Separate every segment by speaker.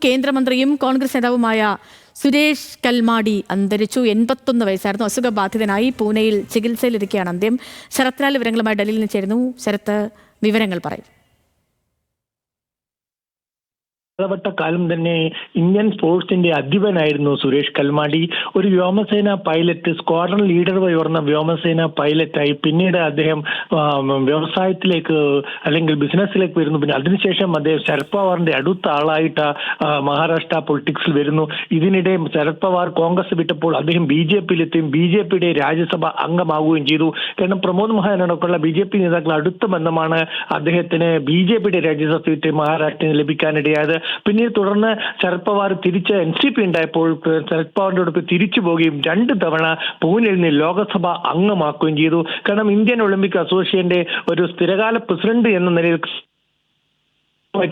Speaker 1: കേന്ദ്രമന്ത്രിയും കോൺഗ്രസ് നേതാവുമായ സുരേഷ് കൽമാടി അന്തരിച്ചു. 81 വയസ്സായിരുന്നു. അസുഖബാധിതനായി പൂനെയിൽ ചികിത്സയിലിരിക്കുകയാണ് അന്ത്യം. ശരത് ലാൽ വിവരങ്ങളുമായി ഡൽഹിയിൽ നിന്ന് ചേരുന്നു. ശരത്ത്, വിവരങ്ങൾ പറയും.
Speaker 2: കാലം തന്നെ ഇന്ത്യൻ സ്പോർട്സിന്റെ അധിപനായിരുന്നു സുരേഷ് കൽമാടി. ഒരു വ്യോമസേന പൈലറ്റ്, സ്ക്വാഡ്രൺ ലീഡർ ഉയർന്ന വ്യോമസേന പൈലറ്റായി പിന്നീട് അദ്ദേഹം വ്യവസായത്തിലേക്ക് അല്ലെങ്കിൽ ബിസിനസ്സിലേക്ക് വരുന്നു. പിന്നെ അതിനുശേഷം അദ്ദേഹം ശരത് പവാറിന്റെ അടുത്ത ആളായിട്ട് മഹാരാഷ്ട്ര പൊളിറ്റിക്സിൽ വരുന്നു. ഇതിനിടെ ശരത് പവാർ കോൺഗ്രസ് വിട്ടപ്പോൾ അദ്ദേഹം BJP-യിലെത്തുകയും BJP-യുടെ രാജ്യസഭ അംഗമാവുകയും ചെയ്തു. കാരണം പ്രമോദ് മഹാജനോടൊപ്പമുള്ള BJP നേതാക്കൾ അടുത്ത ബന്ധമാണ് അദ്ദേഹത്തിന് BJP-യുടെ രാജ്യസഭ സീറ്റ് മഹാരാഷ്ട്രയിൽ ലഭിക്കാനിടയായത്. പിന്നീട് തുടർന്ന് ശരത് പവാർ തിരിച്ച് NCP ഉണ്ടായപ്പോൾ ശരത് പവാറിന്റെ അടുത്ത് തിരിച്ചു പോവുകയും 2 തവണ പൂനെയിൽ നിന്ന് ലോകസഭ അംഗമാക്കുകയും ചെയ്തു. കാരണം ഇന്ത്യൻ ഒളിമ്പിക് അസോസിയേഷന്റെ ഒരു സ്ഥിരകാല പ്രസിഡന്റ് എന്ന നിലയിൽ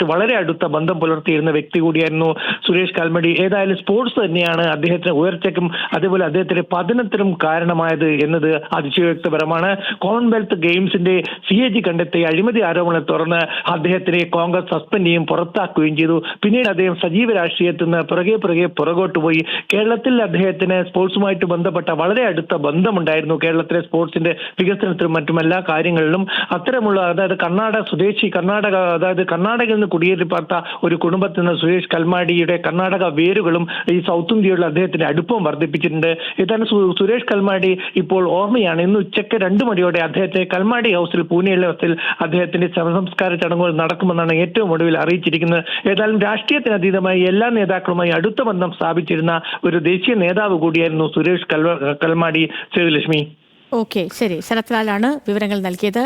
Speaker 2: വളരെ അടുത്ത ബന്ധം പുലർത്തിയിരുന്ന വ്യക്തി കൂടിയായിരുന്നു സുരേഷ് കൽമാടി. ഏതായാലും സ്പോർട്സ് തന്നെയാണ് അദ്ദേഹത്തിന് ഉയർച്ചയ്ക്കും അതേപോലെ അദ്ദേഹത്തിന്റെ പതനത്തിനും കാരണമായത് എന്നത് അതിശയോക്തിപരമാണ്. കോമൺവെൽത്ത് ഗെയിംസിന്റെ CAG കണ്ടെത്തിയ അഴിമതി ആരോപണത്തെ തുടർന്ന് അദ്ദേഹത്തിനെ കോൺഗ്രസ് സസ്പെൻഡ് ചെയ്യും, പുറത്താക്കുകയും ചെയ്തു. പിന്നീട് അദ്ദേഹം സജീവ രാഷ്ട്രീയത്തിൽ നിന്ന് പുറകോട്ട് പോയി. കേരളത്തിൽ അദ്ദേഹത്തിന് സ്പോർട്സുമായിട്ട് ബന്ധപ്പെട്ട വളരെ അടുത്ത ബന്ധമുണ്ടായിരുന്നു. കേരളത്തിലെ സ്പോർട്സിന്റെ വികസനത്തിലും മറ്റും എല്ലാ കാര്യങ്ങളിലും അത്തരമുള്ള അതായത് കർണാടകയിൽ നിന്ന് കുടിയേറി പാർത്ത ഒരു കുടുംബത്തിൽ നിന്ന് സുരേഷ് കൽമാടിയുടെ കർണാടക വേരുകളും ഈ സൗത്ത് ഇന്ത്യയുള്ള അദ്ദേഹത്തിന്റെ അടുപ്പം വർദ്ധിപ്പിച്ചിട്ടുണ്ട്. ഏതാണ്ട് സുരേഷ് കൽമാടി ഇപ്പോൾ ഓർമ്മയാണ്. ഇന്ന് ഉച്ചയ്ക്ക് 2 മണിയോടെ അദ്ദേഹത്തെ കൽമാടി ഹൗസിൽ പൂനെയിലെ ഹൗസിൽ അദ്ദേഹത്തിന്റെ ശവസംസ്കാര ചടങ്ങുകൾ നടക്കുമെന്നാണ് ഏറ്റവും ഒടുവിൽ അറിയിച്ചിരിക്കുന്നത്. ഏതായാലും രാഷ്ട്രീയത്തിന് അതീതമായി എല്ലാ നേതാക്കളുമായി അടുത്ത ബന്ധം സ്ഥാപിച്ചിരുന്ന ഒരു ദേശീയ നേതാവ് കൂടിയായിരുന്നു സുരേഷ് കൽമാടി. സേതുലക്ഷ്മി.
Speaker 1: ഓക്കെ, ശരി. ശരത് ലാലാണ് വിവരങ്ങൾ നൽകിയത്.